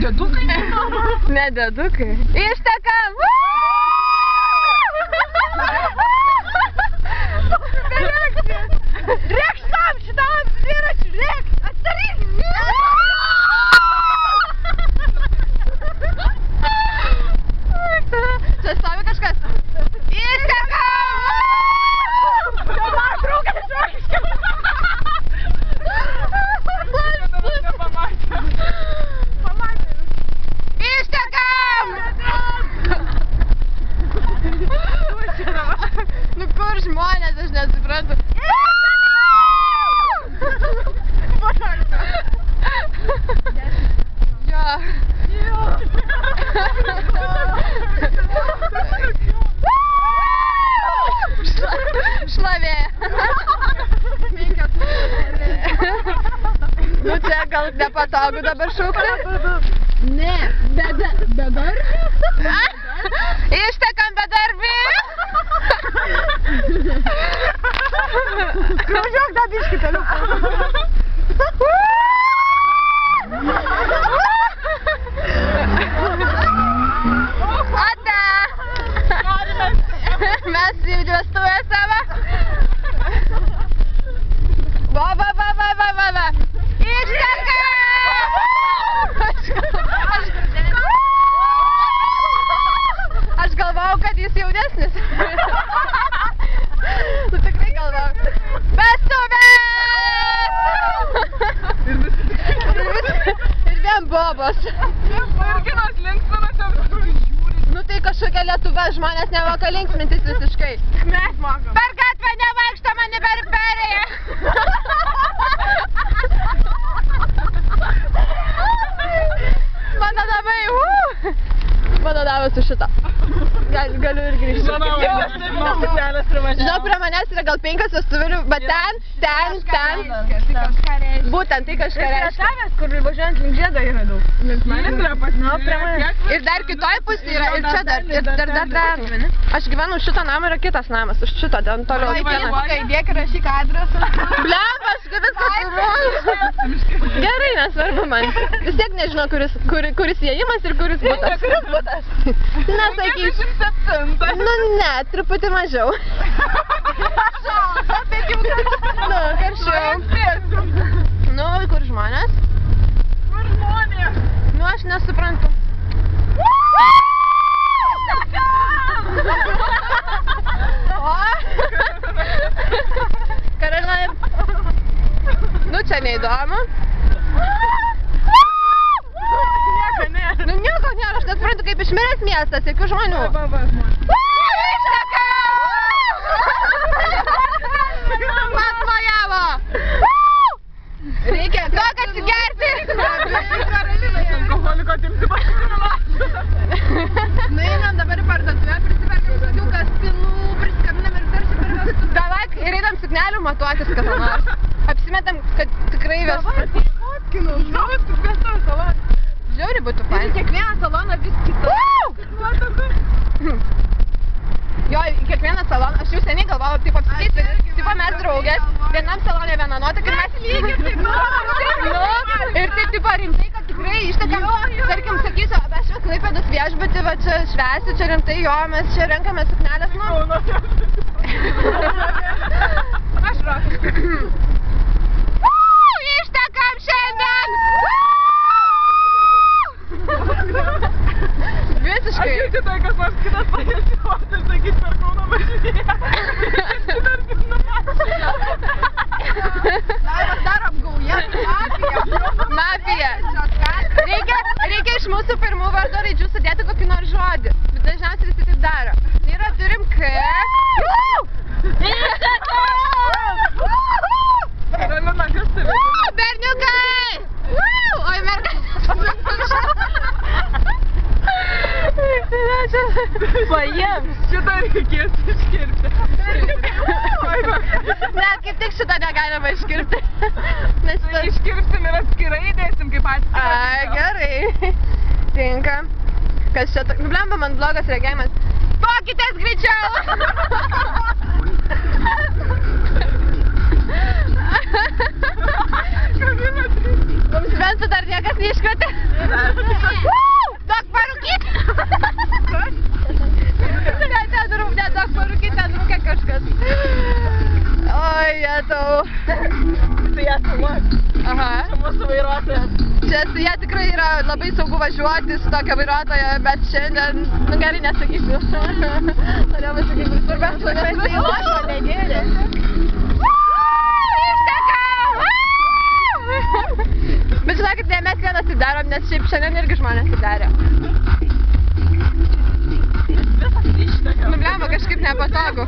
Dėdukai? Ne dėdukai. Ištekam! Rėks tam šitam dviračiu, rėks! Atsidaryk! Čia stovi kažkas. Ištekam! Čia man draugas žvakiškiam! Pamatė. Ištekam! Nu kur žmonės, aš nesuprantu. Jo. Šlavė. Nu čia gal nepatogu dabar šūkti? Ne, bedarbi? Ištekam bedarbi! Skružiuok dar biškį toliau. Ate! Mes į vestuvę savo. Va. Ištekam! Aš galvojau, kad jis jaunesnis. Tu tikrai galvojau. Vestuvės! Ir vien bobos. Merginos linksminasi. Nu tai kažkokia Lietuva, žmonės nemoka linksmintis visiškai. Mes mokam. Per gatvę nevaikšto mane per perėją. Mano namai, Mano namas su šito. Galiu ir grįžti. Žinau, prie manęs yra gal 5 vestuvėlių, bet ten. Būtent tai kažką reiškia. Kur važiuojant link žiedo yra daug. Link manęs yra Nu, ir dar kitoj pusėje yra, ir čia dar, ir dar. Aš gyvenu šito namą, yra kitas namas, už šito, ten toliau. Įdėk ir rašyk adresą. Blemba, aš kaip viską filmuoju. Gerai, nesvarbu man. Vis tiek nežinau, kuris įėjimas ir kuris butas. Nesakysiu. Nu ne, truputį mažiau. Nu, karščiau. Nu, kur žmonės? Kur žmonės? Nu, aš nesuprantu. O? Karolina. Nu, čia neįdomu. Nu, nieko nėra, aš nesuprantu, kaip išmiręs miestas, jokių žmonių. Man mojavo! Reikia daug atsigerti! Alkoholiko timsi pasikrila. Nueinam dabar į parduotuvę, prisiperkam visokių kaspinų, priskambinam ir tarsi per vestų. Davai, ir einam suknelių matuotis kada nors. Apsimetam, kad tikrai vestų. Žiauriai būtų fain. Kiekvieną saloną vis kitą. Jo, kiekvieną saloną, aš jau seniai galvojau, taip apsikeiti, tipo mes draugės, vienam salonė viena nuotaka ir mes lygiai taip ir taip tipo rimtai, kad tikrai ištekam, tarkim, sakysiu, aš Klaipėdos viešbutį, va čia švęsiu, čia rimtai, jo, mes čia renkame suknelės, nu. Aš rokiškai. Ištekam šiandien! Visiškai. Aš jaučiu tai, kas nors kitas pagelsiuos ir sakyt per Kauno važinėje. Dar apgauja. Mafija. Reikia iš mūsų pirmų vardo raidžių sudėti kokį nors žodį. Bet dažniausiai visi taip daro. Ir turim K. Karolina, kas turi? Berniukai! Oi, mergaitės. Paėm, šitą reikės iškirpti. Ne, kaip tik šitą negalima iškirpti. Iškirpsim ir atskirai dėsim kaip atskirą. Ai, gerai. Tinka. Kas čia, blemba, man blogas regėjimas. Pokytės greičiau! Mums Ventų dar niekas neiškvietė. Look. Aha. Čia mūsų vairuotojas. Čia su jie tikrai yra labai saugu važiuoti su tokia vairuotoja, bet šiandien, nu gerai nesakysiu. Norėjau pasakyti, svarbiausia, nes tai lašo negėrė. Bet žinokit, ne mes vienas taip darom, nes šiaip šiandien irgi žmonės taip darė. Visas išteka. Nu, blemba, kažkaip nepatogu.